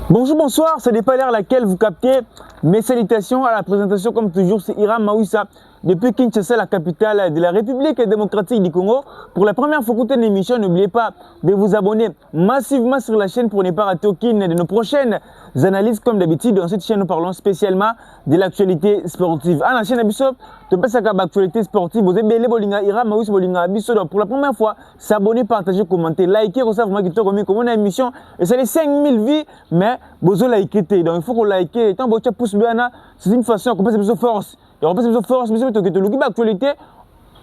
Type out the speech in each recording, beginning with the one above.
Bonjour, bonsoir, ce n'est pas l'heure à laquelle vous captez. Mes salutations à la présentation, comme toujours, c'est Hiram Mawissa depuis Kinshasa, la capitale de la République démocratique du Congo. Pour la première fois que vous écoutez une émission, n'oubliez pas de vous abonner massivement sur la chaîne pour ne pas rater aucune de nos prochaines analyses. Comme d'habitude, dans cette chaîne, nous parlons spécialement de l'actualité sportive. À la chaîne Abisso, tu peux savoir l'actualité sportive. Vous avez Bolinga, Hiram Mawissa Bolinga Abisso. Pour la première fois, s'abonner, partager, commenter, liker, recevoir vraiment qui te remet comme on a une émission. Et c'est les 5000 vies, mais vous avez liké. Donc il faut qu'on like. Tant que tu pouces bien, c'est une façon de passer plus force. Et on passe plus force, mais c'est que tu as l'actualité.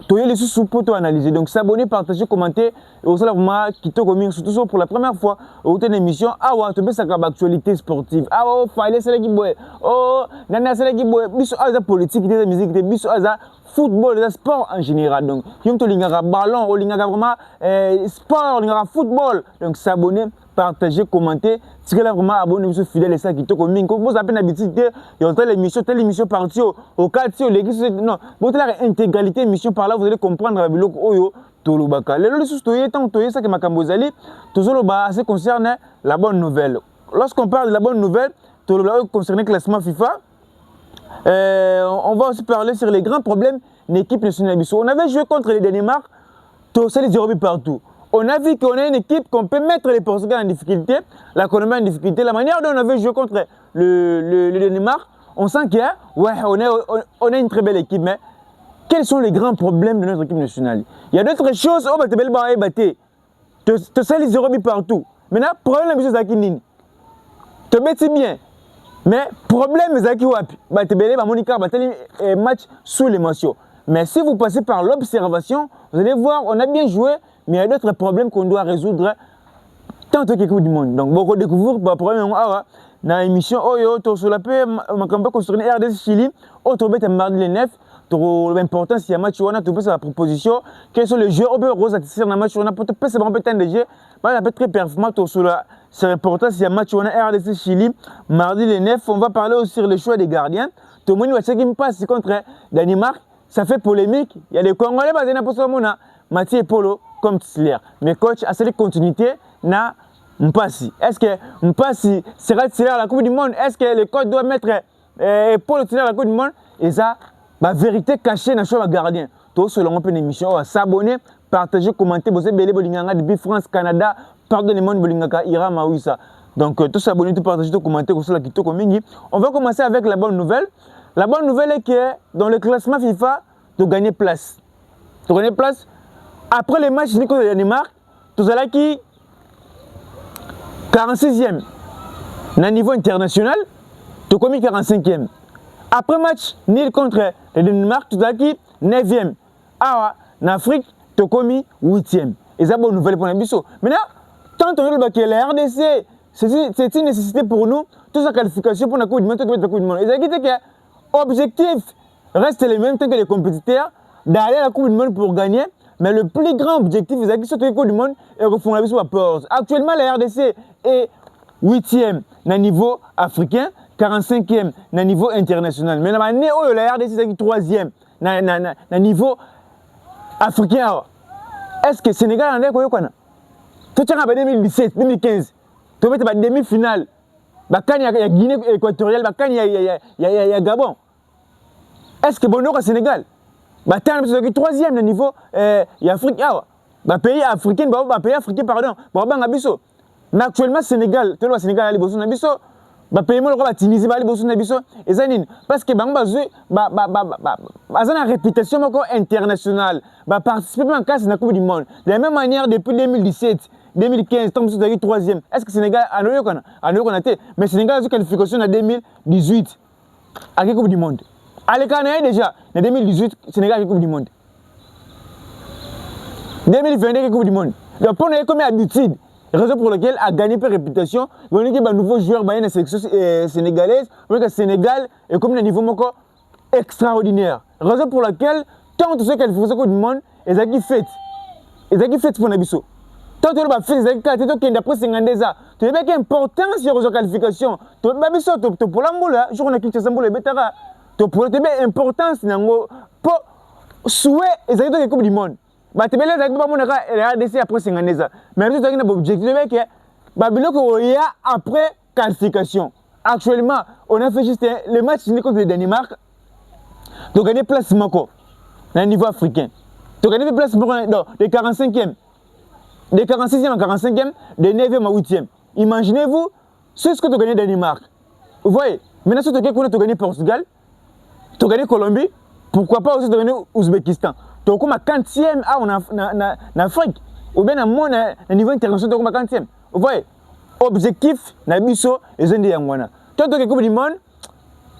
Tu as les sous pour analyser. Donc s'abonner, partager, commenter. Et aussi vraiment qui te remet surtout pour la première fois. Au une émission, ah ouais, tu peux savoir l'actualité sportive. Ah ouais, fallait c'est là qui boit. Oh, nana c'est là qui boit. Biso à la politique, des musique, des biso à la football, des sport en général. Donc il y a un ballon, il y a vraiment sport, il y a football. Donc s'abonner, partager, commenter. Si vous êtes vraiment abonné, vous êtes fidèle et ça qui te communique. Vous avez l'habitude de telle émission partie au quartier, l'église. Non, vous avez l'intégralité émission par là, vous allez comprendre la biloc oyo tolobaka. Les gens qui sont toyé ça que ma cambozali, tout ça concerne la bonne nouvelle. Lorsqu'on parle de la bonne nouvelle, tout concerne le classement FIFA. On va aussi parler sur les grands problèmes de l'équipe nationale. On avait joué contre le Danemark, tout ça les 0 buts partout. On a vu qu'on a une équipe qu'on peut mettre les Portugais en difficulté, la Colombie en difficulté. La manière dont on avait joué contre le Danemark, on sent qu'il y a, ouais, on a une très belle équipe, mais quels sont les grands problèmes de notre équipe nationale? Il y a d'autres choses, oh, bah, t'es belle barre, battez. Tu sais les 0 buts partout. Maintenant, problème, c'est ça qui n'est. Tu bêtis bien. Mais problème, c'est ça qui wapi. Bah, t'es belle, bah, Monica, bah, t'es match sous l'émotion. Mais si vous passez par l'observation, vous allez voir, on a bien joué. Mais il y a d'autres problèmes qu'on doit résoudre tant que l'équipe du monde. Donc, beaucoup découvrir le problème dans l'émission Oyo, sur la paix, ma campagne concernée RDC Chili, autre bête mardi le 9, l'importance il y a match, on a tout la proposition, quels sont les jeux, on peut rose dans le match, on a peut-être pas c'est peut-être des jeux, mais on a très performant sur la l'importance il y a match, on a RDC Chili, mardi le 9, on va parler aussi sur le choix des gardiens. Tout le monde ce qui me passe contre Danemark, ça fait polémique, il y a des Congolais basés dans le Mathieu Polo comme titulaire. Mais coach, à cette continuité, na Mpassi. Est-ce que Mpassi sera titulaire à la Coupe du Monde? Est-ce que le coach doit mettre Polo titulaire à la Coupe du Monde? Et ça, la vérité cachée dans le choix gardien. Tout selon une émission, s'abonner, partager, commenter. Vous avez belé bolinganga depuis France, Canada, pardonnez-moi bolingaka, Hiram Mawissa. Donc tout s'abonner, tout partager, tout commenter, tout cela qui tout communique. On va commencer avec la bonne nouvelle. La bonne nouvelle est que dans le classement FIFA, tu gagnes place. Tu gagnes place. Après les matchs contre le Danemark, tout ça qui 46e au niveau international, tu as commis 45e. Après match nul contre le Danemark, tu as qui 9e. Ah, en Afrique, tu as commis 8e. Et c'est une bonne nouvelle pour les Bissau. Maintenant, tant que la RDC, c'est une nécessité pour nous, toute sa qualification pour la Coupe du Monde, Et ça qui dit que l'objectif reste le même temps que les compétiteurs d'aller à la Coupe du Monde pour gagner. Mais le plus grand objectif, c'est que la Coupe du Monde est refondée à la pause. Actuellement, la RDC est 8e au niveau africain, 45e au niveau international. Mais la RDC est 3e au niveau africain. Est-ce que le Sénégal en est quoi? Tout ça en 2017, 2015. Tu as fait demi-finale. Il y a Guinée équatoriale, il y a Gabon. Est-ce que bon au Sénégal? Bah, tu es 3e au niveau Afrique. Pays africain, pays africain, pardon. Mais actuellement, Sénégal, tu vois, Sénégal, il y a des choses. Pays la Tunisie, il y a des choses. Parce que une réputation internationale. Participer en cas de la Coupe du Monde. De la même manière, depuis 2017, 2015, tant que tu es 3e. Est-ce que Sénégal a eu mais Sénégal a eu une qualification en 2018 à la Coupe du Monde. À l'Économie déjà, en 2018, Sénégal a eu la Coupe du Monde. 2022, la Coupe du Monde. Donc, pour nous, comme habitude, raison pour laquelle a gagné peu de réputation, on a un nouveau joueur dans la sélection sénégalaise, on a que le Sénégal est comme un niveau extraordinaire. Raison pour laquelle, tant que ceux qui font la Coupe du Monde, ils ont fait. Ils ont fait pour Nabiso. Tant que tu as fait, ils ont fait d'après 52 ans. Tu as vu l'importance de la qualification. Tu as vu que pour la moula, je crois que tu as vu que pour l'importance pour souhait et ça la Coupe du Monde. Bah tu belle pas mon RDC après 52 ans. Mais tu as un objectif que bah biloko ya après qualification. Actuellement, on a fait juste le match contre le Danemark. Tu as gagné place Moko, au niveau africain. Tu as gagné place Moko de 45e, de 46e à 45e, de 9e à 8e. Imaginez-vous, c'est ce que tu as gagné Danemark. Vous voyez, maintenant si tu as gagné Portugal, tu as gagné Colombie, pourquoi pas aussi tu as gagné Ouzbékistan. Tu as comme 40e en Afrique, ou bien au niveau international, tu as comme 40e. Vous voyez, objectif, Nabiso et Zende Yangwana. Tu as gagné Coupe du Monde,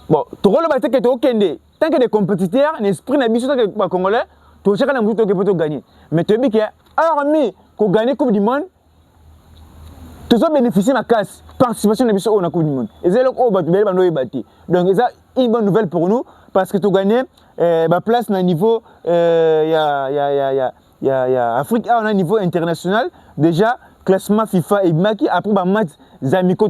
bon, tu as gagné que tu tant que des compétiteurs, l'esprit Nabiso, tant que les Congolais, tu as gagné. Mais tu as dit que, hormis qu'on gagne la Coupe du Monde, tu as bénéficié de la participation de la Coupe du Monde. Et c'est donc une bonne nouvelle pour nous parce que tu as gagné ma place au niveau Afrique au niveau international. Déjà, classement FIFA et Maki, après le match Zamiko,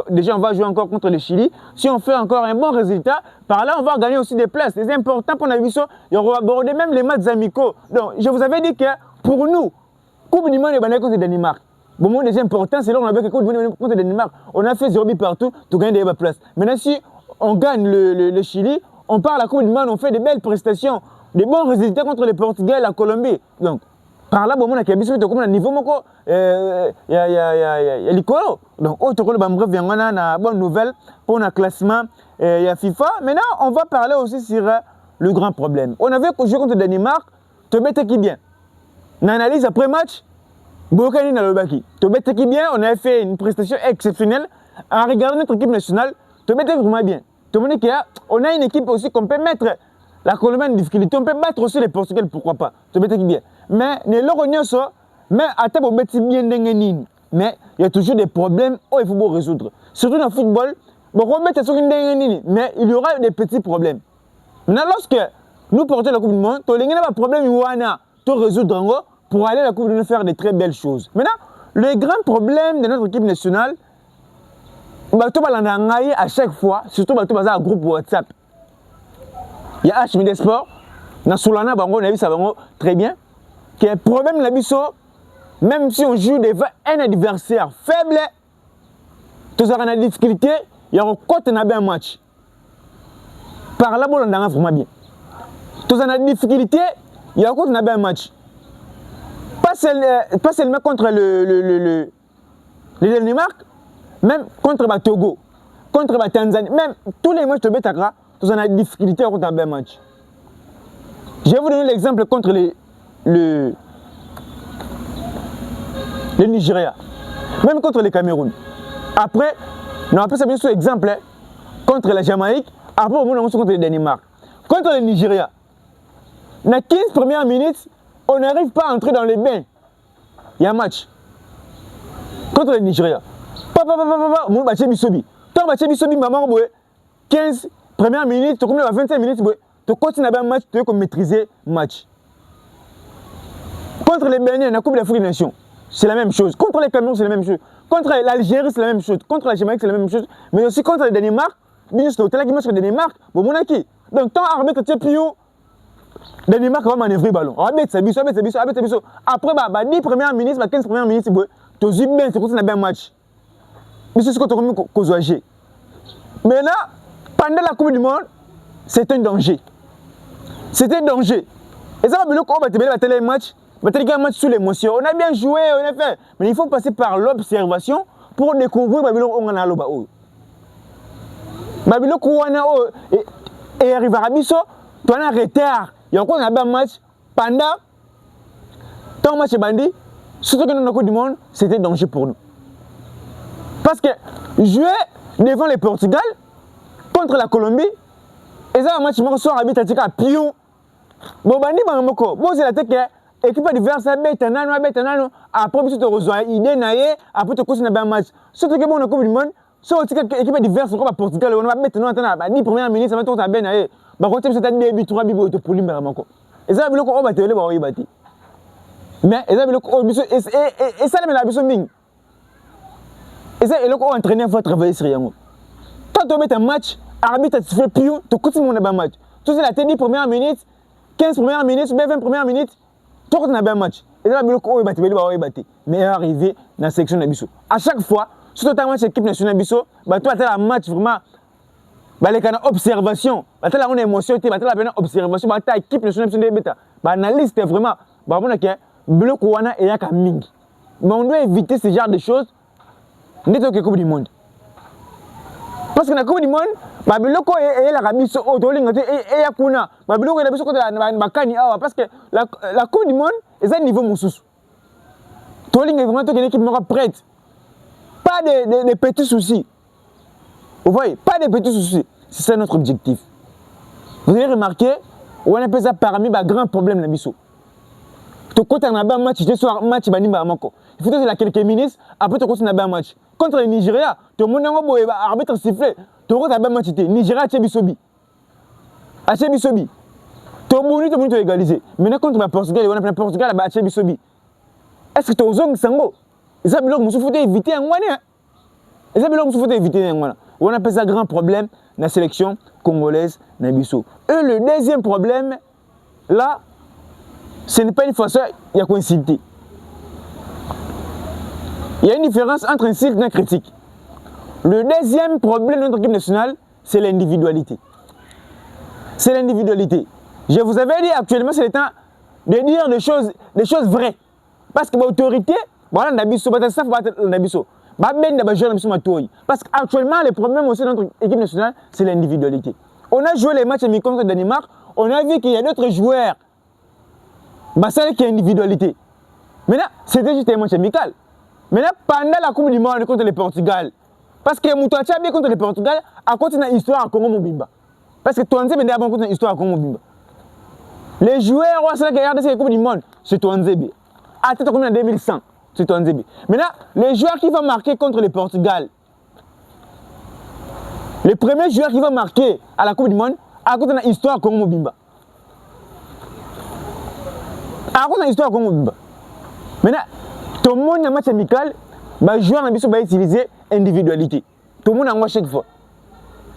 déjà on va jouer encore contre le Chili. Si on fait encore un bon résultat, par là on va gagner aussi des places. C'est important pour Nabiso, il y aura abordé même les matchs Zamiko. Donc je vous avais dit que pour nous, Coupe du Monde est contre le Danemark. Bon, moi, déjà important, c'est là qu'on a fait contre le Danemark. On a fait 0 but partout, tu gagnes des places. Maintenant, si on gagne le Chili, on part à la Coupe du Monde, on fait des belles prestations, des bons résultats contre le Portugal, la Colombie. Donc, par là, bon, on a un niveau, il y a l'icolo. Donc, bref, il y a une bonne nouvelle pour le classement, il y a FIFA. Maintenant, on va parler aussi sur le grand problème. On avait joué contre le Danemark, tu mets qui bien. On analyse après match. Bokani na Lobaki. Qui bien, on a fait une prestation exceptionnelle. En regardant notre équipe nationale, vraiment bien. On a une équipe aussi qu'on peut mettre la Colombie en difficulté. On peut battre aussi les Portugais, pourquoi pas. Qui bien. Mais ne l'oronio ça, mais à table bien d'engenine. Mais il y a toujours des problèmes où il faut résoudre. Surtout dans le football, mais il y aura des petits problèmes. Maintenant, lorsque nous portons la Coupe du Monde, il y a un problème qui résoudre pour aller à la Coupe du Monde faire de très belles choses. Maintenant, le grand problème de notre équipe nationale, à chaque fois, surtout dans un groupe WhatsApp. Il y a HMD Sport, dans Solana, on a vu ça très bien. Que le problème de même si on joue devant un adversaire faible, tu as une difficulté, il y a un match. Par là, on a vraiment bien. Tu as une difficulté, il y a un match. Pas seulement contre le Danemark, même contre le Togo, contre la Tanzanie, même tous les matchs de Betakra, tu as des difficultés contre un match. Je vais vous donner l'exemple contre le Nigeria, même contre le Cameroun. Après, on a bien sûr exemple contre la Jamaïque, après on a contre le Danemark. Contre le Nigeria, dans les 15 premières minutes, on n'arrive pas à entrer dans les bains. Il y a un match contre le Nigeria. Mon battu Bisobi. Ton battu Bisobi, maman, 15 premières minutes, tu as 25 minutes, tu continues à un match, tu peux maîtriser le match. Contre les Bénin, la Coupe d'Afrique des Nations, c'est la même chose. Contre les Cameroun, c'est la même chose. Contre l'Algérie, c'est la même chose. Contre la Jamaïque, c'est la même chose. Mais aussi contre le Danemark, bien sûr, tu as le Danemark, bon, mon acquis. Donc, tant arbitre, tu es plus haut. Danemark va manœuvrer le ballon. Après, 10 premières minutes, 15 premières minutes, tu as bien, tu continues à un match. Mais c'est ce que tu as dit. Maintenant, pendant la Coupe du Monde, c'est un danger. C'est un danger. Et ça va bien qu'on va match. Un match sous l'émotion. On a bien joué, on a fait. Mais il faut passer par l'observation pour découvrir Babylon on a l'oba. Babylon et arrive à Rabiso, tu as un retard. Il y a encore un match pendant ton match bandit, surtout que dans la Coupe du Monde, c'était danger pour nous. Parce que jouer devant le Portugal contre la Colombie, et ça un match qui sort à Pion. Bon bandit bangamoko, bon c'est la tête que équipe adverse betanano, après tu te rejoins idée naie, après tu continues à un match. Surtout que bon la Coupe du Monde, sur l'équipe adverse comme le Portugal, on va mettre à 10 premières minutes, ça va tourner à ben naie. Bah quand tu as dit 3 bibo te polim bangamoko. Et ça biloko on va te le ba yibati. Mais et ça biloko et ça le la biso ming. Et ça, il faut travailler sur yango. Quand tu mets un match, arbitre tu fais plus, tu continues à un match. Tu sais la 10 premières minutes, 15 premières minutes, 20 premières minutes, tu continues à un match. Et là, il faut battre. Mais arrivé dans la section de Bissou. À chaque fois, surtout dans match équipe nationale biso ba toi un match vraiment ba les kana observation ba tala on émotion te ba tala bena observation ba ta équipe nationale biso beta ba analyste vraiment ba mona ke bloc wana et yaka mingi mais on doit éviter ce genre de choses ndito ke coupe du monde parce que na coupe du monde ba biloko e la biso o to linga te e ya kuna ba biloko na biso ko ba kani awa parce que la coupe du monde est un niveau mususu to linga vraiment to ke équipe moko prête. Pas de petits soucis. Vous voyez, pas de petits soucis. C'est ça notre objectif. Vous avez remarqué, on appelle ça parmi les grands problèmes de Bissau. Tu as un match, tu as un match, il faut que quelques minutes, après tu as un match. Contre le Nigeria, tu as un arbitre sifflé, tu as un match. Nigeria, tu as Bissobi. Tu as Bissobi. Tu as égalisé. Maintenant, contre le Portugal, on a le Portugal, tu as Bissobi. Est-ce que tu as un sango? Et ça, il faut éviter un moyen. Et ça, il faut éviter un moyen. On appelle ça grand problème dans la sélection congolaise Nabiso. Et le deuxième problème, là, ce n'est pas une façon, il y a coïncidé. Il y a une différence entre insulte et une critique. Le deuxième problème de notre équipe nationale, c'est l'individualité. C'est l'individualité. Je vous avais dit actuellement, c'est le temps de dire des choses vraies. Parce que l'autorité, voilà, Nabiso, Nabiso. Parce qu'actuellement, le problème aussi de notre équipe nationale, c'est l'individualité. On a joué les matchs amicaux contre le Danemark, on a vu qu'il y a d'autres joueurs. C'est qui est individualité. Maintenant, c'était juste un match amical. Maintenant, pendant la Coupe du Monde contre le Portugal, parce que Moutouacha bien contre le Portugal, à côté de l'histoire à Congo Mobimba. Parce que Touanzé est avant contre l'histoire à Congo Mobimba. Les joueurs, c'est là qui regardent cette Coupe du Monde, c'est Touanzé. À tête comme en 2100. C'est Touanzé. Maintenant, les joueurs qui vont marquer contre le Portugal, les premiers joueurs qui vont marquer à la Coupe du Monde, à côté de l'histoire à Congo Mobimba. À côté de l'histoire à Congo Mobimba. Maintenant, tout le monde dans le match amical, les joueurs va utiliser individualité. Tout le monde en voit chaque fois.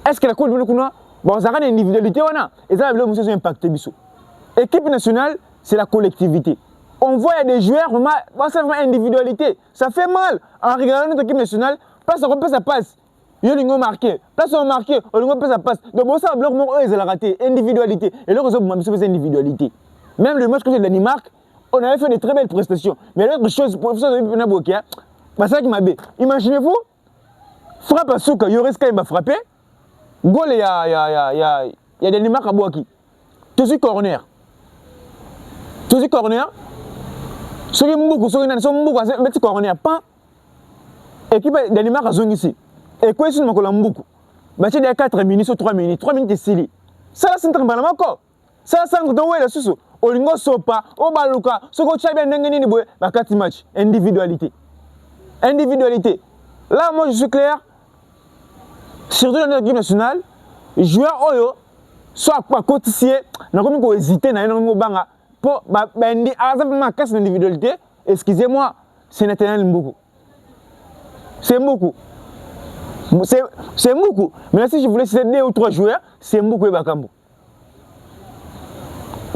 Est-ce que la Coupe du Monde, bon, ça a une individualité ou non? Et ça, c'est impacté. L'équipe nationale, c'est la collectivité. On voit des joueurs, c'est vraiment individualité. Ça fait mal en regardant notre équipe nationale. Place on peut ça passe. Ils ont marqué. Place on marqué, on peut ça passe. Donc ça bloc eux ils ont raté individualité. Et là ils ont individualité. Même le match contre le Danemark, on avait fait de très belles prestations. Mais l'autre chose, professeur de Nabokia, c'est ça qui m'a bé. Imaginez-vous, frappe à Souka, Yoreska il m'a frappé. Goal il y a Danemark à Boaki. Toujours corner. Toujours corner. Ce qui est beaucoup, ce qui est beaucoup, corner pas. Équipe Danemark a zone ici. Et quoi, c'est que beaucoup. Bah, tu as 4 minutes ou 3 minutes, 3 minutes de Sili. Ça, c'est un peu mal. Ça, c'est un peu de ouais, sous. Olingo Sopa, Obaluka, ce que tu as bien n'engagé, bah, 4 matchs. Individualité. Individualité. Là, moi, je suis clair. Surtout dans notre équipe nationale, joueur Oyo, soit pas cotiser, n'a pas hésité, n'a pas banga. Pour ma casse d'individualité, excusez-moi, c'est Nathaniel Mboukou. C'est Mboukou. C'est Mboukou. Mais là, si je voulais citer 2 ou 3 joueurs, c'est Mboukou et Bakambo.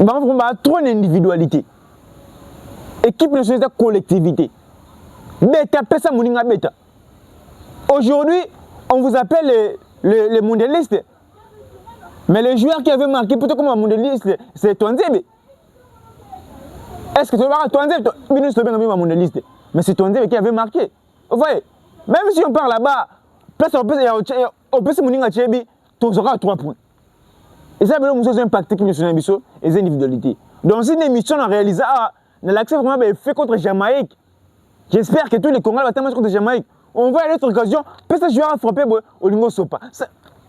Il y a trop d'individualité. Équipe nationale de collectivité. Beta, pesa mouninga beta. Aujourd'hui, on vous appelle les mondialistes. Mais les joueurs qui avaient marqué plutôt comme un mondialiste, c'est Touanzé. Est-ce que tu vas Touanzé, mais c'est Touanzé qui avait marqué. Vous voyez, même si on part là-bas, on peut se mourir à Tchébi, tu auras 3 points. Et ça, c'est un impact qui est sur les individualités. Donc, c'est une émission à réaliser, l'accès vraiment fait contre Jamaïque. J'espère que tous les Congolais vont match contre Jamaïque. On voit à l'autre occasion, peut-être que joueur a frappé au Lingo Sopa.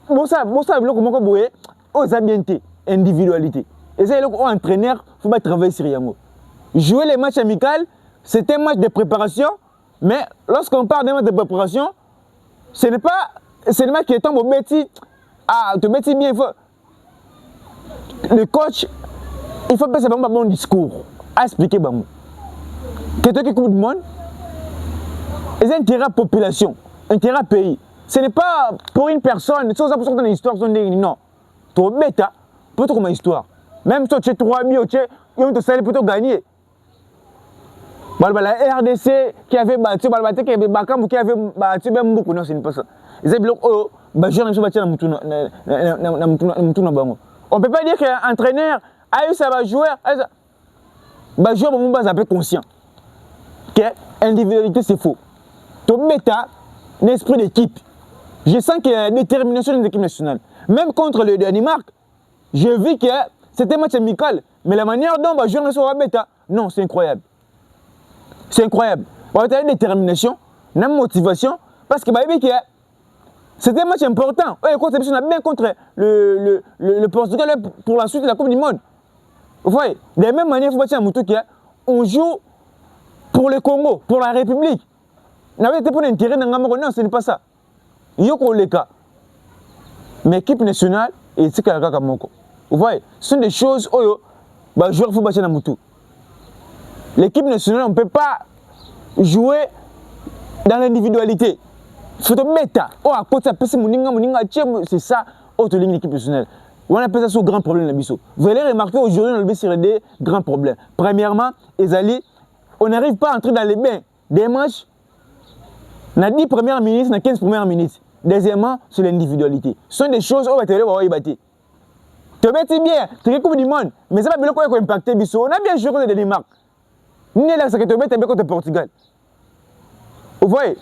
Bon, ça, comment vous voyez, aux habiletés, individualité. Et ça, l'entraîneur, il faut pas travailler sur Yango. Jouer les matchs amicaux, c'est un match de préparation, mais lorsqu'on parle d'un match de préparation, ce n'est pas le match qui est tombé au bêtis. Ah, te bêtis bien, il faut. Le coach, il faut passer un bon discours à expliquer. Quelqu'un qui coupe du monde, c'est un intérêt à la population, un intérêt à pays. Ce n'est pas pour une personne, c'est ça pour une histoire, non. Tu es bête, pour ton histoire. Même si tu es 3 000, tu es gagner. La RDC qui avait battu, qui avait Bakambu qui avait battu, même beaucoup, non, ce n'est pas ça. Ils avaient oh, on ne peut pas dire qu'un entraîneur a eu ça, joueur, joueur, on va être conscient que l'individualité c'est faux. Tu mets un esprit d'équipe. Je sens qu'il y a une détermination de l'équipe nationale. Même contre le Danemark, j'ai vu que c'était un match amical, mais la manière dont les joueurs ne sont pas non, c'est incroyable. C'est incroyable. On a une détermination, une motivation, parce que c'était un match important. On a bien contre le Portugal pour la suite de la Coupe du Monde. Vous voyez, de la même manière, il faut dire on joue pour le Congo, pour la République. On avait été pour l'intérêt d'un Gamero. Non, ce n'est pas ça. Yoko le cas. Mais l'équipe nationale, et c'est Kamoko. Vous voyez, ce sont des choses où les joueurs faut battre dans Moutou. L'équipe nationale, on ne peut pas jouer dans l'individualité. Il faut te mettre. Oh, à côté de ça, c'est ça, autre ligne l'équipe nationale. On appelle ça ce grand problème. Vous allez remarquer aujourd'hui, on a sur des grands problèmes. Premièrement, on n'arrive pas à entrer dans les bains des matchs. On a 10 premières minutes, on a 15 premières minutes. Deuxièmement, sur l'individualité. Ce sont des choses où on va te battre. Tu bats bien, tu es Coupe du Monde, mais ça va bien quoi impacter. On a bien joué contre le Danemark. Ni là, c'est que tu bats bien contre le Portugal. Vous voyez?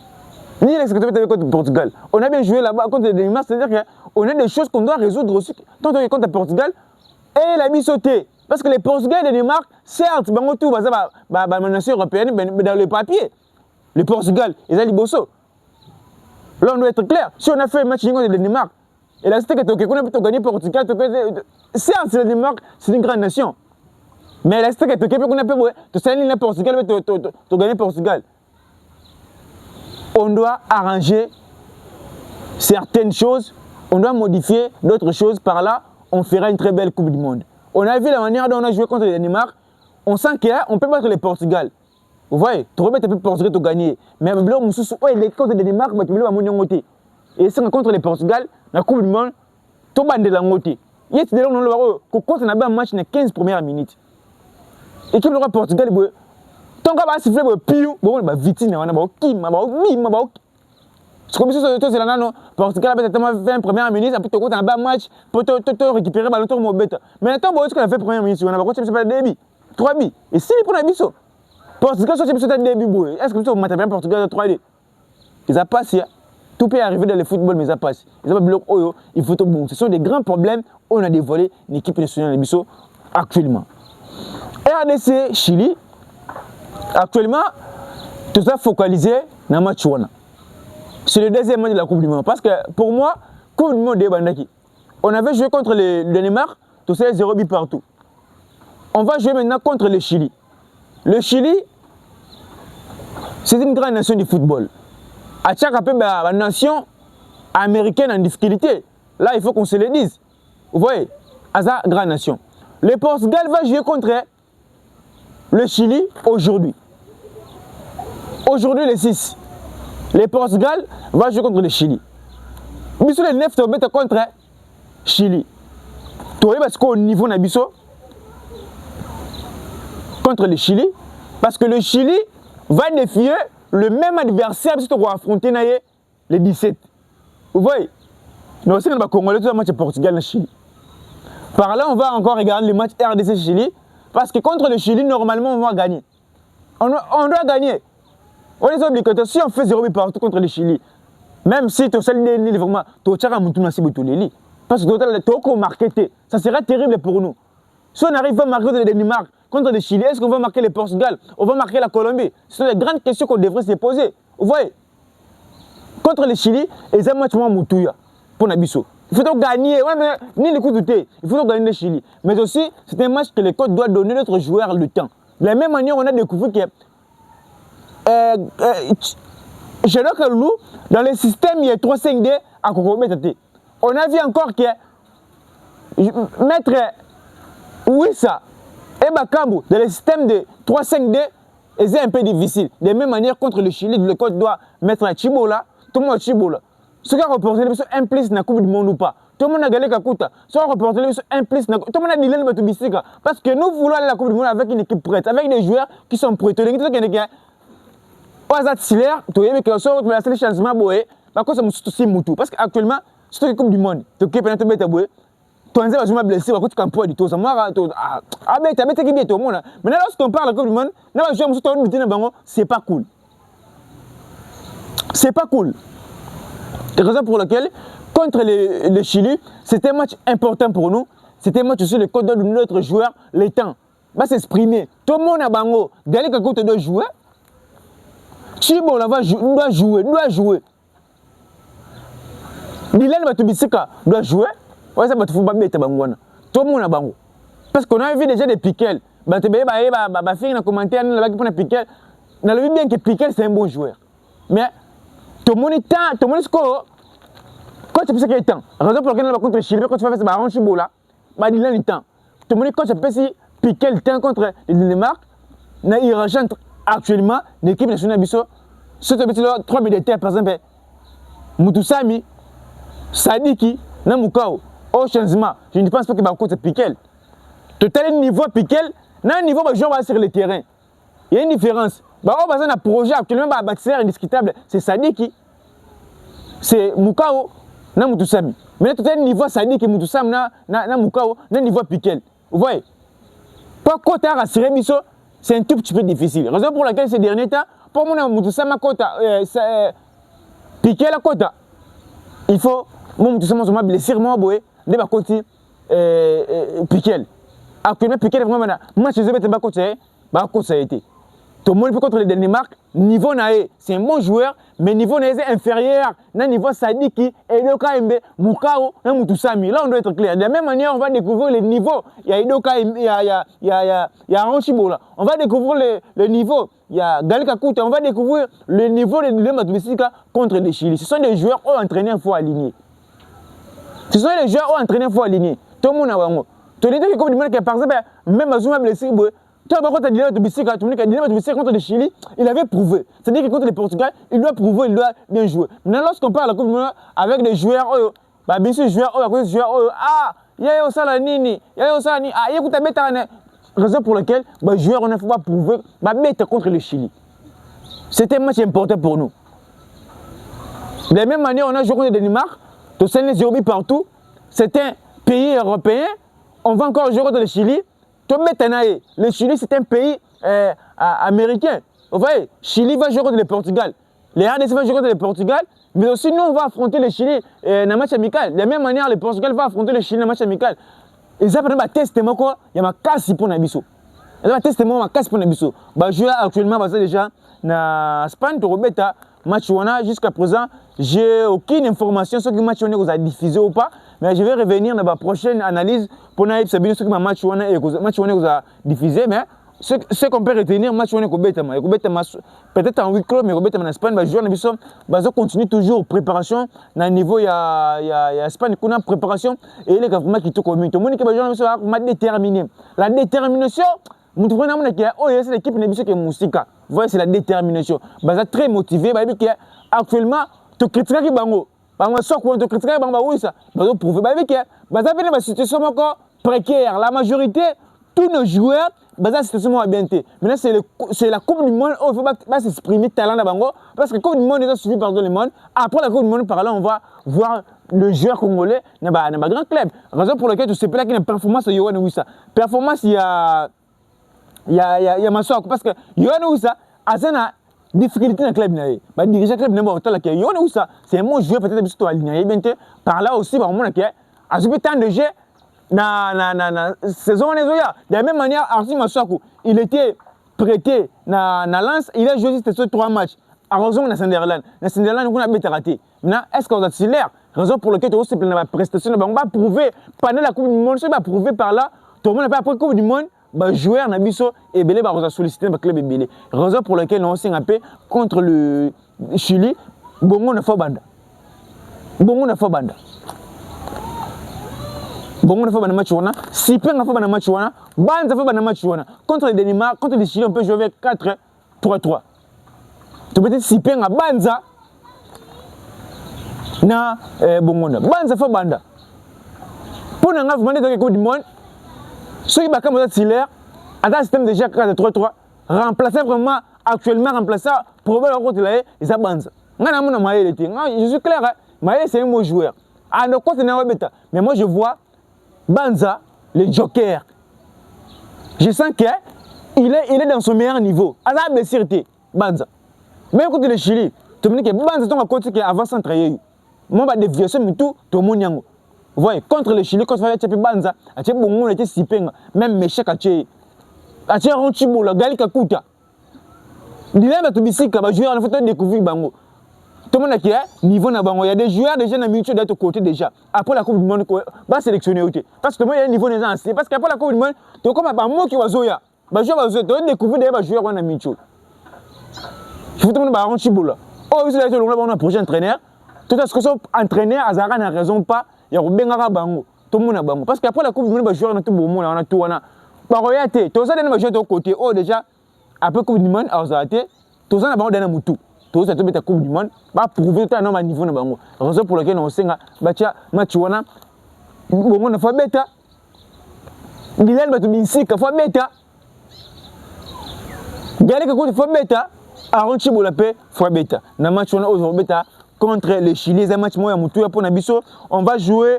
Ni là, c'est que tu bats bien contre le Portugal. On a bien joué là-bas contre le Danemark, c'est-à-dire qu'on a des choses qu'on doit résoudre aussi. Tant qu'on est contre le Portugal, et la mise sauté. Parce que les Portugais et le Danemark, certes, tout la nation européenne, mais dans le papier. Le Portugal, ils ont les bossos. Là, on doit être clair. Si on a fait un match contre le Danemark, et là, c'était que on a plutôt gagné le Portugal, certes, le Danemark, c'est une grande nation. Mais là, c'était que on a fait le Portugal, tu as gagné le Portugal. On doit arranger certaines choses, on doit modifier d'autres choses. Par là, on fera une très belle Coupe du Monde. On a vu la manière dont on a joué contre le Danemark. On sent qu'on peut battre le Portugal. Vous voyez, tu remets le Portugal, tu gagnes. Mais le blanc, il est contre le Danemark, tu vas monter. Et c'est contre le Portugal, la Coupe du Monde, tu vas de côté. Il y a des gens qui ont un match dans les 15 premières minutes. Et qui le Portugal, tant qu'on va siffler, piou, va vite, on va c'est comme si c'est là, non, Portugal a fait 20 premières minutes, après tu as un bas match, pour te récupérer le ballon, tu as mais maintenant, tu as fait première minute, on a pas de débit, 3 billes. Et si les premiers billes, Portugal, c'est un débit, est-ce que tu as bien Portugal 3D? Ils ont passé, tout peut arriver dans le football, mais ils ont passé. Ils ont bloqué, il faut tout bon. Ce sont des grands problèmes, on a dévoilé l'équipe nationale de Bissau actuellement. RDC, Chili, actuellement, tout ça focalisé dans le match. C'est le deuxième match de la Coupe du Monde. Parce que pour moi, Coupe du Monde de Bandaki. On avait joué contre le Danemark, tout ça 0 but partout. On va jouer maintenant contre le Chili. Le Chili, c'est une grande nation du football. À chaque appel, la nation américaine en difficulté. Là, il faut qu'on se le dise. Vous voyez, à sa grande nation. Le Portugal va jouer contre le Chili aujourd'hui. Aujourd'hui, le 6. Le Portugal va jouer contre le Chili. Bissau le 9 tu vas contre Chili. Tu vois parce qu'au niveau de Bissau contre le Chili, parce que le Chili va défier le même adversaire que tu vas affronter le 17. Vous voyez? Nous aussi, nous allons Congolais, tout le match Portugal et Chili. Par là, on va encore regarder le match RDC-Chili, parce que contre le Chili, normalement, on va gagner. On doit gagner. On est obligé, si on fait 0 but partout contre le Chili, même si tu as le vraiment, tu as parce que tu as marqué, ça serait terrible pour nous. Si on arrive à marquer le Danemark contre le Chili, est-ce qu'on va marquer le Portugal? On va marquer la Colombie? Ce sont des grandes questions qu'on devrait se poser. Vous voyez? Contre le Chili, ils ont un match Moutouya pour Nabiso. Il faut donc gagner, ouais, mais ni les coups de thé, il faut donc gagner le Chili. Mais aussi, c'est un match que les coachs doivent donner à notre joueur le temps. De la même manière, on a découvert que je vois que nous, dans le système, il y a 3-5D à Kokobétate. On a vu encore que mettre Wissa et Bakambu dans le système de 3-5D est un peu difficile. De la même manière, contre le Chili, le coach doit mettre un Chibola, tout le monde Chibola. Ce qui a reporté un place dans la Coupe du Monde ou pas. tout le monde a galé Kakuta. Soit reporter un plus, tout le monde a dit le Bisika. Parce que nous voulons aller à la Coupe du Monde avec une équipe prête, avec des joueurs qui sont prêts. Tu as Oazat Siller, tu as vu que sur le changement, par contre, c'est aussi Moutou. Parce qu'actuellement, c'est une Coupe du Monde. Tu as un peu de tu as blessé, tu as un peu de tout ça. Maintenant, lorsqu'on parle de la Coupe du Monde, c'est pas cool. C'est pas cool. C'est la raison pour laquelle, contre le Chili, c'était un match important pour nous. C'était un match sur le code de notre joueur, les temps. Va s'exprimer. Tout le monde a bango. D'aller quand tu dois jouer. Si bon, là, doit jouer. Dylan Batubisika doit jouer. Ouais, ça va te faire bête bangwana. Tout le monde a bango. Parce qu'on a vu déjà des piquels. Batubé, bah, fait un commentaire, là, qui prend un piquel. On a vu bien que Piquel, c'est un bon joueur. Mais, tout le monde est temps, tout le monde score. Quand tu fais ça qu'il y a temps, raison pour laquelle on va contre le Chili, quand tu fais ça, bah, Ranchibo là, bah, il a le temps. Tout le monde, quand tu fais ça, Piqué le temps contre le Danemark, il rejoint actuellement l'équipe nationale Bisso. Si tu as 3 militaires, par exemple, Moutoussami, Sadiki, Namoukao, au changement, je ne pense pas qu'il va contre Piqué. Total niveau Piqué, dans un niveau, je vais sur le terrain. Il y a une différence. Bah, on va un projet actuellement, bah, bâtisseur indiscutable, c'est Sadiki, c'est Moukao. Na Moutoussami. Mais tout un niveau ça dit que Moutoussami na Moukao, na niveau Piquel. Vous voyez? Pas côté à rassurer Bisso, c'est un tout petit peu difficile. Raison pour laquelle ces derniers temps, pour moi Moutoussami kota Piquel à kota. Il faut Moutoussami se blessé moi boy, de ba côté Piquel. Actuellement Piquel vraiment maintenant, moi je vais pas côté, ba côté ça a été. Tout le monde peut contre le Danemark, niveau naé, c'est un bon joueur, mais niveau naé c'est inférieur, na niveau Sadiki, Edoka Mbe, Moukao, na Moutoussami. Là on doit être clair. De la même manière, on va découvrir les niveaux. Il y a Edoka, il y a Ranchibo là. On va découvrir le niveau. Il y a Galika Kouta, on va découvrir le niveau de Matumisika contre les Chili. Ce sont des joueurs où entraîneurs faut aligner. Ce sont des joueurs où entraîneurs faut aligner. Tout le monde a wango. Tu dis que comme du par exemple, même Azuma blessé, tu as contre le Chili, il avait prouvé. C'est-à-dire que contre le Portugal, il doit prouver, il doit bien jouer. Maintenant, lorsqu'on parle de la Coupe du Monde avec des joueurs, bah, bien sûr, joueurs, il y a ça nini, il y a ça nini, il y a ça raison pour laquelle, bah, joueurs, on ne faut pas prouver, bah, mettre contre le Chili. C'était un match important pour nous. De la même manière, on a joué contre le Danemark, tout ça, les 0 partout. C'est un pays européen, on va encore jouer contre le Chili. Le Chili, c'est un pays américain. Vous voyez, Chili va jouer contre le Portugal. Les RDC vont jouer contre le Portugal, mais aussi nous, on va affronter le Chili dans un match amical. De la même manière, le Portugal va affronter le Chili dans un match amical. Ils ont testé quoi? Il y a ma casse pour Nabiso. Ils ont testé ma casse pour Nabiso. Bah, je suis actuellement déjà en Espagne, pour Robeta, match jusqu'à présent, j'ai aucune information sur le match vous a diffusé ou pas. Mais je vais revenir dans ma prochaine analyse pour savoir ce que le match vous a diffusé. Mais ce qu'on peut retenir, le match peut-être en huis clos, mais en Espagne, les joueurs continuent toujours préparation. Dans le niveau, il y a Espagne qui a une préparation et les gouvernements qui sont communs. Tout le monde qui est déterminé. La détermination, c'est l'équipe qui est Moussika. Vous voyez, c'est la détermination. Ils sont très motivés. Actuellement, tu critiques qui bango. Tu critiques oui ça. Ils prouver que une situation précaire. La majorité, tous nos joueurs, une situation bien. Maintenant, c'est la Coupe du Monde où il faut pas s'exprimer talent de bango. Parce que la Coupe du Monde est suivie par tout le monde. Après la Coupe du Monde, par là, on va voir le joueur congolais dans un grand club. Raison pour laquelle tu sais pas qu'il y a une performance de Yohan Wissa. Performance, il y a Massoako. Parce que Yohan Wissa, Azana, difficulté dans le club. Le dirigeant club n'est pas autant que Yohan Wissa. C'est un bon joueur, peut-être que tu aligné. Par là aussi, on a un temps de jeu. Dans la saison, de la même manière, Arthur Massoako, il était prêté dans Lens, il a joué juste 3 matchs. Heureusement, dans Sunderland. Dans Sunderland, on a bien raté. Maintenant, est-ce qu'on a l'air? Raison pour laquelle tu as la prestation, on va prouver pendant la Coupe du Monde, on va prouver par là, tout le monde n'a pas après la Coupe du Monde, joueur Nabiso et Belé va solliciter le club Belé. Raison pour laquelle on s'est appelé contre le Chili, Bongo na Fobanda. Bongo na Fobanda. Bongo na Fobanda match wana, Sipeng na Fobanda match wana, Banza Fobanda match wana. Contre le Danemark, contre le Chili, on peut jouer avec 4-3-3. Tu peux dire Sipeng à Banza na Bongo na Banza Fobanda. Pour nous demander de la Coupe du Monde, ceux qui ont un titulaire, dans le système de Jacques 4-3-3, remplacer vraiment, actuellement remplacer, pour le de la ils abandonnent. Je suis clair, Maël c'est un bon joueur. Ah, non, mais moi je vois Banza, le joker. Je sens qu'il est dans son meilleur niveau. À la blessure, Banza. Même côté le Chili, tu me dis que Banza est un côté qui avance sans travailler. Moi, je vais dévier, mais tout le monde. Vous voyez, contre le Chili, quand tu fais Banza, tu as bon monde qui s'y peint, même méchant à tu as un chibo, la gali kakuta. Dilemme à Tobisika, va jouer en fauteuil découvrir Bango. Tout le monde a qui est niveau na Bango. Il y a des joueurs déjà dans le milieu d'être côté déjà. Après la Coupe du Monde, va sélectionner. Parce que moi, il y a un niveau des anciens. Parce qu'après la Coupe du Monde, tu as comme un mot qui va jouer. Va jouer, tu vas découvrir des joueurs dans le milieu. Il faut tout le monde avoir un chibo là. Oh, vous avez un projet entraîneur. Tout ce que son entraîneur, Azara n'a raison pas. Il y a un Bango. Tout le monde a Bango. Parce qu'après la Coupe du Monde, va jouer dans tout le monde. On a tout. Regardez, tout ça, va jouer de côté. Oh, déjà, après la Coupe du Monde, tout ça, on a dans Moutou. Tout ça, tu la Coupe du Monde, va prouver que tu as un niveau de Bango. Raison pour laquelle on sait que Machuana, on a fait bêta. Dylan va te dire ici qu'il faut bêta. Gardez que il faut bêta. Aaron Chibolapé, faut bêta. Dans le match, on a bêta contre le Chili. C'est un match moi Moutou pour Nabiso. On va jouer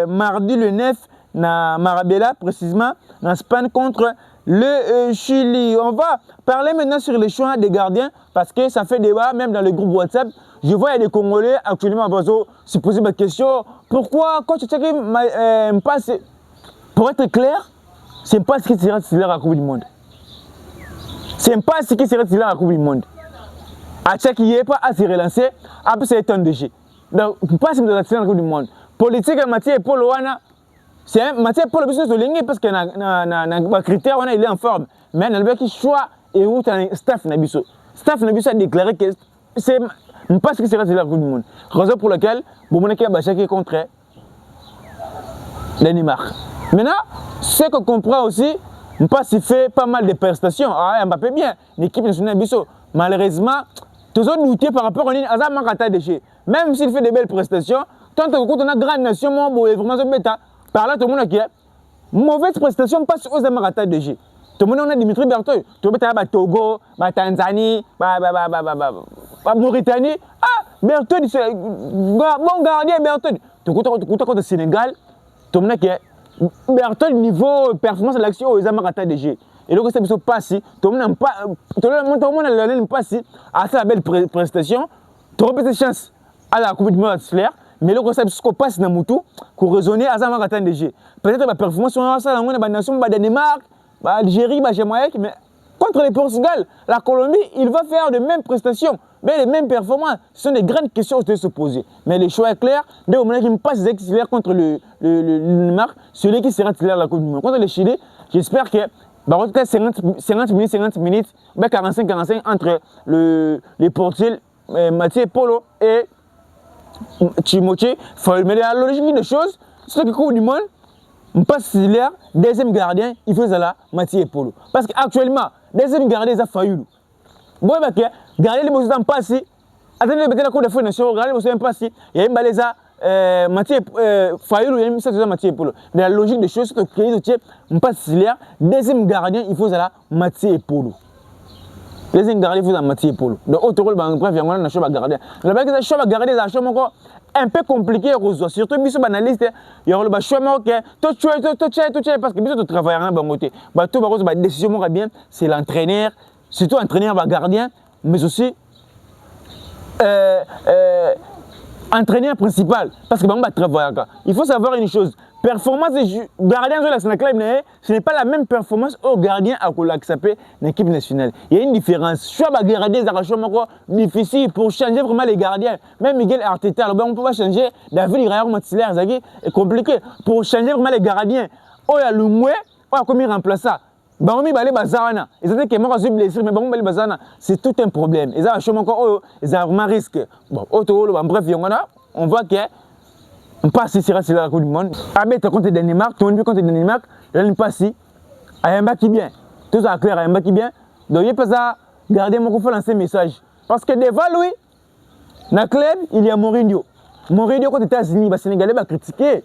mardi le 9 na Marabella, précisément, en Espagne contre le Chili. On va parler maintenant sur les choix des gardiens parce que ça fait débat même dans le groupe WhatsApp. Je vois il y a des Congolais actuellement se poser ma question. Pourquoi quand tu sais que passe, pour être clair, c'est pas ce qui sera titulaire à la Coupe du Monde. C'est pas ce qui sera titulaire à la Coupe du Monde. À chaque qui est pas à se relancer, après c'est un déchet. Donc pas ce qui sera titulaire à la Coupe du Monde. Politique Mathieu et Paul Wana. C'est Mathieu Paul Bisso de parce que na critère il est en forme. Mais dans le choix et où staff Nabiso. Staff Nabiso a déclaré que c'est pas ce qui sera la Coupe du Monde. Raison pour laquelle Bomonaki a bâché contre Danemark. Maintenant, ce qu'on comprend aussi, Mpassi fait pas mal de prestations. Ah, Mbappé bien, l'équipe nationale Bisso. Malheureusement, tous autres doutés par rapport à Azam Makata Déchet. Même s'il fait de belles prestations, tant que on a grande nation, moi, vraiment bêta. Par là, tout le monde a qui mauvaise prestation passe aux Amarata de G. Tout le monde a Dimitri Berthoy. Tout le monde a Togo, Tanzanie, Mauritanie. Ah, Berthoy, bon gardien Berthoy. Tout le monde contre le Sénégal. Tout le monde a qui Berthoy, niveau performance de l'action aux Amarata de G. Et donc, ça ne passe pas. Tout le monde a la passe à sa belle prestation. Trop de chance à la Coupe du Monde titulaire. Mais le concept ce qu'on passe dans Moutou, pour raisonner à Zama Ratan DG. Peut-être que la performance sur la nation, Danemark, Algérie, Jamaïque, mais contre le Portugal, la Colombie, il va faire les mêmes prestations, mais les mêmes performances. Ce sont des grandes questions à se poser. Mais le choix est clair. Dès au moment qu'il me passe des titulaires contre le Danemark, celui qui sera titulaire à la Coupe du Monde. Contre le Chili, j'espère que 50 minutes, 45 entre les Portugais, Mathieu Polo et Timothée, mais la logique des choses, c'est que le Coupe du Monde, on passe titulaire, deuxième gardien, il faut ça là, Mathieu Polo. Parce qu'actuellement, deuxième gardien, il a failli. Bon, gardien, les beaux passés, attendez, la Coupe de France nationale, gardien, les beaux passés, il y a une baleza, Mathieu failli, il y a une ça, Mathieu Polo. Mais la logique des choses, c'est que on passe titulaire, deuxième gardien, il faut ça là, Mathieu Polo. Les gardien vous en Mathieu Polo. Donc, autre rôle, bref, il y a un choix à garder. La bague de choix à garder, c'est encore un peu compliqué à résoudre. Surtout, si analyste, il y a le choix que tu parce que tu travailles en bon côté. Tout la décision bien, c'est l'entraîneur, surtout entraîneur gardien, mais aussi entraîneur principal. Parce que va travailler. Il faut savoir une chose. Performance des gardiens de la club, ce n'est pas la même performance au gardien à l'équipe nationale. Il y a une différence. Choix de gardien, c'est difficile pour changer vraiment les gardiens. Même Miguel Arteta, on ne peut pas changer. David Iraïr Matilaire, c'est compliqué. Pour changer vraiment les gardiens, il y a le moins, comment il remplace ça. Baromi Balé Bazana, ils ont dit que moi je suis blessé, mais Baromi Balé Bazana, c'est tout un problème. Ils ont encore un risque. Bon, bref, on voit que on passe ici sur la Coupe du Monde. Abet contre le Danemark, tout le monde contre le Danemark, on passe ici. Ayamba qui bien, tout ça clair, Ayamba qui bien. Donc il peut ça garder mon coup pour lancer un message. Parce que devant lui, dans le club, il y a Mourinho. Mourinho contre les États-Unis, les Sénégalais va critiquer.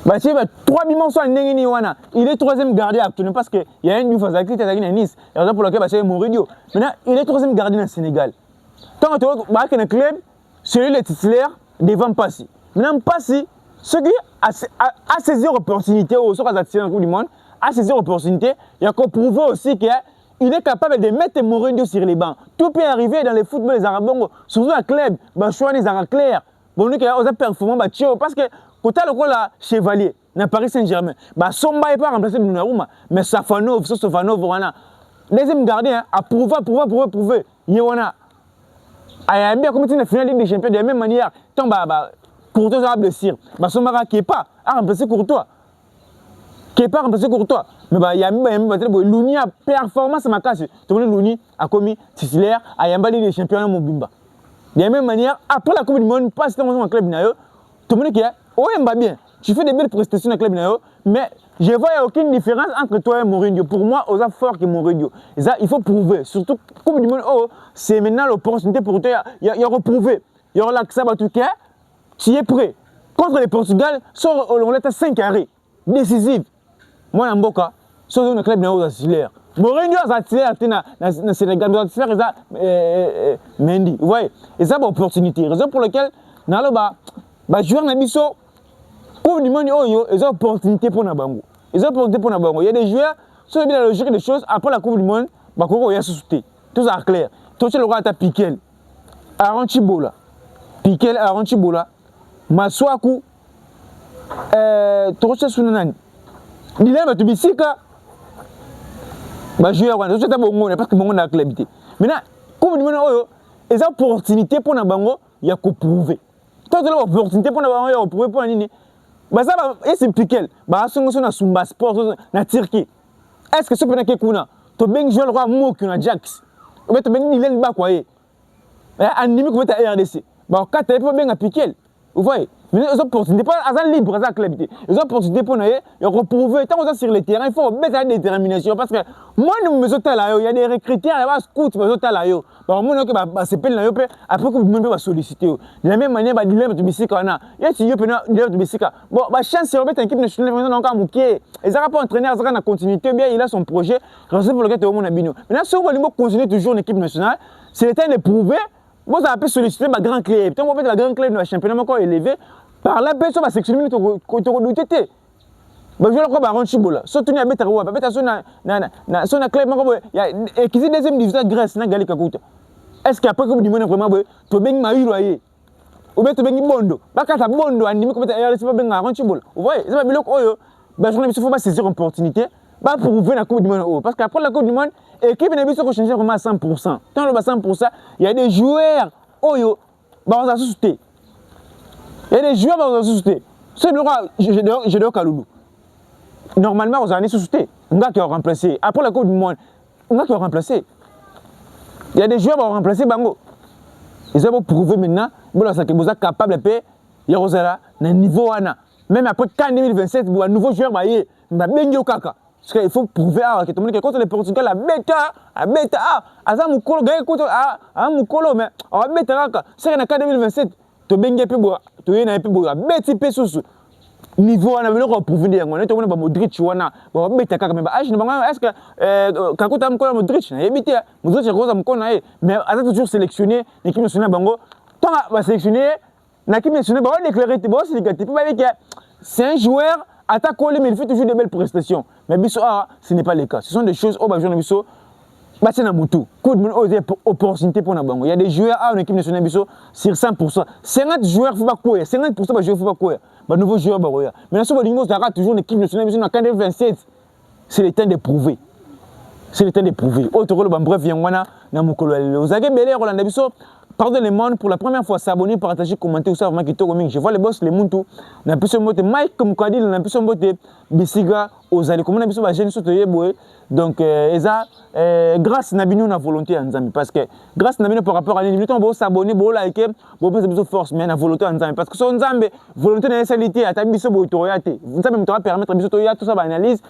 Bah, tu sais, 3 millions sont en Nengeni Wana. Il est troisième gardien actuellement parce qu'il y a une phase à Nice. Et pour laquelle c'est Moridio. Maintenant, il est troisième gardien au Sénégal. Tant que tu vois un club, celui le titulaire devant Passy. Maintenant, Passy, ce qui a saisi l'opportunité, au sort de la Coupe du Monde, a saisi l'opportunité, il a prouvé aussi qu'il est capable de mettre Moridio sur les bancs. Tout peut arriver dans le football des Arabes, surtout dans le club, le choix des Arabes clairs. Bon, nous, on a performé, parce que quand tu as le Chevalier, dans Paris Saint-Germain, Somba n'est pas remplacé par Donnarumma, mais Safanov, deuxième gardien, a prouvé. Il y a bien comme la finale Ligue des Champions, de la même manière, tant Courtois a blessé. Somba Kepa a remplacé Courtois. Kepa a remplacé Courtois. Mais il y a Louni a performance à ma casse. Louni a commis titulaire à Yamba Ligue des Champions à Mobimba. De la même manière, après la Coupe du Monde, pas si dans un club nayo, tout le monde qui est oh bien, tu fais des belles prestations dans le club nayo, mais je vois aucune différence entre toi et Mourinho. Pour moi, on a fort que Mourinho. Et ça, il faut prouver. Surtout Coupe du Monde, c'est maintenant l'opportunité pour toi. Il y a reprouvé. Il y aura l'accès à tout cas. Tu es prêt. Contre le Portugal, on est à 5 arrêts décisifs. Moi, en Boca, sur le club nayo auxiliaire. Mourinho a attiré dans le Sénégal, il a attiré Mendy. Vous voyez, et ça, c'est une opportunité. Raison pour laquelle, dans le joueur Nabiso, Coupe du Monde, ils ont une opportunité pour Nabango. Ils ont une opportunité pour Nabango. Il y a des joueurs, sur la logique des choses, après la Coupe du Monde, il y a sauté. Tout ça est clair. Tout ça, le roi a Piquel, Aaron Chibola, Maswaku, Torocha Sunanani. Dilema Tubisika. Joueur, parce que bon a club. Maintenant, Coupe du Monde, ils ont une opportunité pour Nabango, il y a qu'à prouver. Quand tu as une opportunité pour Nabango, il y a qu'à prouver pour Nini. C'est Piquel, c'est un Sumba Sport, na Turquie. Est-ce que ce que tu as tu bien joué le roi Mouk na Jax? Tu bien il est bas quoi. Anime comme ta RDC. Quand tu as bien à Piquel. Vous voyez? Mais les opportunités, pas à libre, à club. Les opportunités pour nous, ils ont prouvé, tant qu'on est sur le terrain, il faut mettre la détermination. Parce que moi, nous me sommes là, il y a des recruteurs, il y a des scouts, ils sont là. Moi, c'est pas là, après que vous me solliciter. De la même manière, il y a des bicycles, il y a des bicycles. Bon, chance, c'est remettre une équipe nationale, ils ont encore mouqué. Ils n'ont pas entraîné, ils ont la continuité, bien, il a son projet, raison pour lequel tu as mon abino. Maintenant, si on veut continuer toujours une équipe nationale, c'est le temps de prouver. Vous avez sollicité ma grande clé. Tant que la grande clé de la championnat encore élevé, par la personne va sélectionner tu te je vais le Aaron Chibola. Surtout il y a bête roi, bête son club il y a qui deuxième division Grèce na Galika Kouta. Est-ce qu'après Coupe du Monde vraiment to ben ma loyer ou bien to ben bondo. Ba kata bondo andimi ko beta c'est pas ben Aaron Chibola. Vous voyez, c'est pas biloko oyo. Ben je ne faut pas saisir opportunité. Ba pour ouvrir la Coupe du Monde parce qu'après la Coupe du Monde, équipe n'a pas changer vraiment à 100%. Tant le 100%, il y a des joueurs oyo ba on a suscité. Il y a des joueurs dans la société. C'est le roi, je dois Kaloulou. Normalement, on a une société. On a qui a remplacé. Après la Coupe du Monde, on a qui a remplacé. Il y a des joueurs qui ont remplacé Bango. Ils ont prouvé maintenant que vous êtes capable de payer. Il y a un niveau. Même après 2027, un nouveau joueur va y aller. Kaka. Parce qu'il faut prouver que tout le monde contre le Portugal, la bêta, à Moukolo, à Moukolo, mais à bêta, c'est en 2027. Tu bengi pe bo to yena pe bo beti pe susu niveau na velo ko prouver yango na to mona ba Modric wana ba beta kaka meba aje na est-ce que kakuta mko Modric na yebite Modric ko za mko na mais a toujours sélectionné l'équipe nationale bango tant va sélectionner l'équipe nationale ba déclarer te ba sélectionner pas avec c'est un joueur attaquant mais il fait toujours de belles prestations mais biso ce n'est pas le cas ce sont des choses au ba journée biso c'est un moutou. Coup de opportunité pour Nabango. Il y a des joueurs en équipe nationale biso sur 100%. 50 joueurs faut pas courir. 50% de joueurs faut pas courir. Bah nouveau joueur bah ouais. Mais sur le niveau ça toujours une équipe nationale biso dans 2027. C'est le temps de prouver. C'est le temps de prouver. Autre rôle bref yangwana na mukolo. Vous avez belé Roland biso. Pardon les monde pour la première fois s'abonner, partager, commenter ou ça vraiment qui to comme je vois les boss les muntu na biso mote Mike comme Kadil na biso mote Bisiga aux allez comme na biso ba jeune soto yeboé. Donc, grâce à la volonté en Zambie. Parce que grâce à par rapport à l'individu, on peut s'abonner, on peut liker, on peut faire force, mais la volonté en Zambie. Parce que son Zambie, volonté de salité, à ta biso, vous savez, me permettre de tout ça, analyse.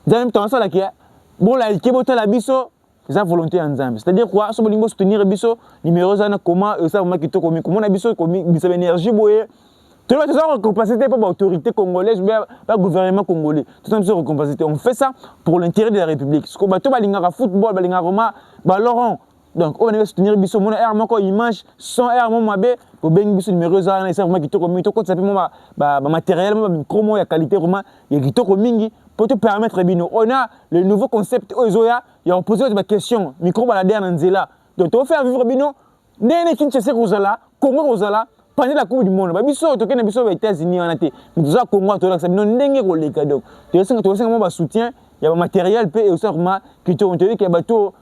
Zambie, tu as ça qui est bon, liker, bon, la biso, c'est la volonté en Zambie. C'est-à-dire quoi, si vous soutenir biso, numéro 1, comment, ça, comment, comment, biso, énergie, Tu dois avoir capacité pour l'autorité congolaise ou bien le gouvernement congolais. Tout le monde capacité. On fait ça pour l'intérêt de la République. Ce qu'on va faire football, Laurent. Donc, on va soutenir biso mon air moko image son air mon mabe pour ben biso numéro ça na ça vraiment kitoko mingi to ko ça peut matériel micro mo ya qualité vraiment ya kitoko mingi pour te permettre bino on a le nouveau concept ozoya ya poser des questions micro balader na nzela donc to faire vivre bino ndene Kinshasa kozala Congo kozala pendant la Coupe du monde ba biso to kena biso ba États-Unis on a te nous a Congo to la ça bino ndenge ko leka donc to senga mo ba soutien ya matériel pe aussi vraiment kitoko to ke bato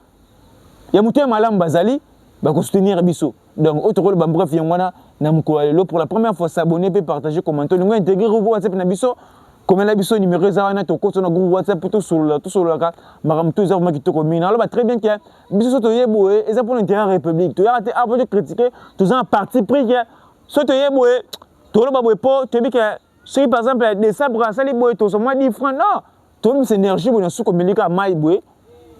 ya muté malam bazali ba ko soutenir biso donc autre rôle ba bref yangwana na mukolo pour la première fois s'abonner et partager commenter nous intégrer groupe WhatsApp na biso comme la biso numéro za na to ko na groupe WhatsApp tout sur la ka maram tout ça ma kitoko mina alors très bien que biso to yeboé et ça pour l'intérêt de la République to ya te avant de critiquer tout un parti pris que so to yeboé to lo ba boé po to bi que si par exemple des sabres ça les boé to so moi 10 francs non to mis énergie bon sous comme lika mai boé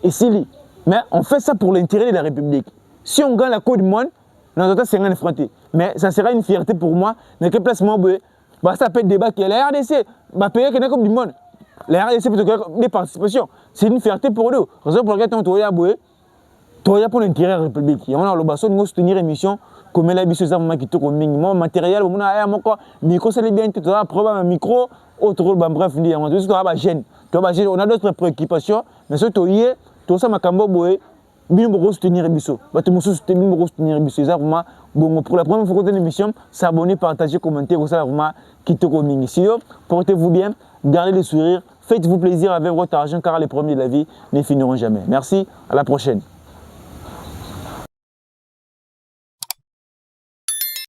et si mais on fait ça pour l'intérêt de la République. Si on gagne la Coupe du Monde, nous avons 50 francs. Mais ça sera une fierté pour moi. Dans quel placement, ça peut être débat qui est la RDC. Va payer la Coupe du Monde. La RDC peut faire des participations. C'est une fierté pour nous. Raison pour laquelle on a pour l'intérêt de la République. On a le bassin de soutenir l'émission. Comme la biso ça m'a quitté comme minimum matériel. On a un micro, ça les bien. Tu as un micro. Autre rôle, bref, on a gêne. On a d'autres préoccupations. Mais ce que tout ça makambo boé bino boko soutenir biso bato mosusu soutenir boko soutenir biso ça vraiment bon pour la première fois que l'émission s'abonner partager commenter ça vraiment kitoko mingi sinon portez-vous bien gardez le sourire faites-vous plaisir avec votre argent car les premiers de la vie ne finiront jamais merci à la prochaine.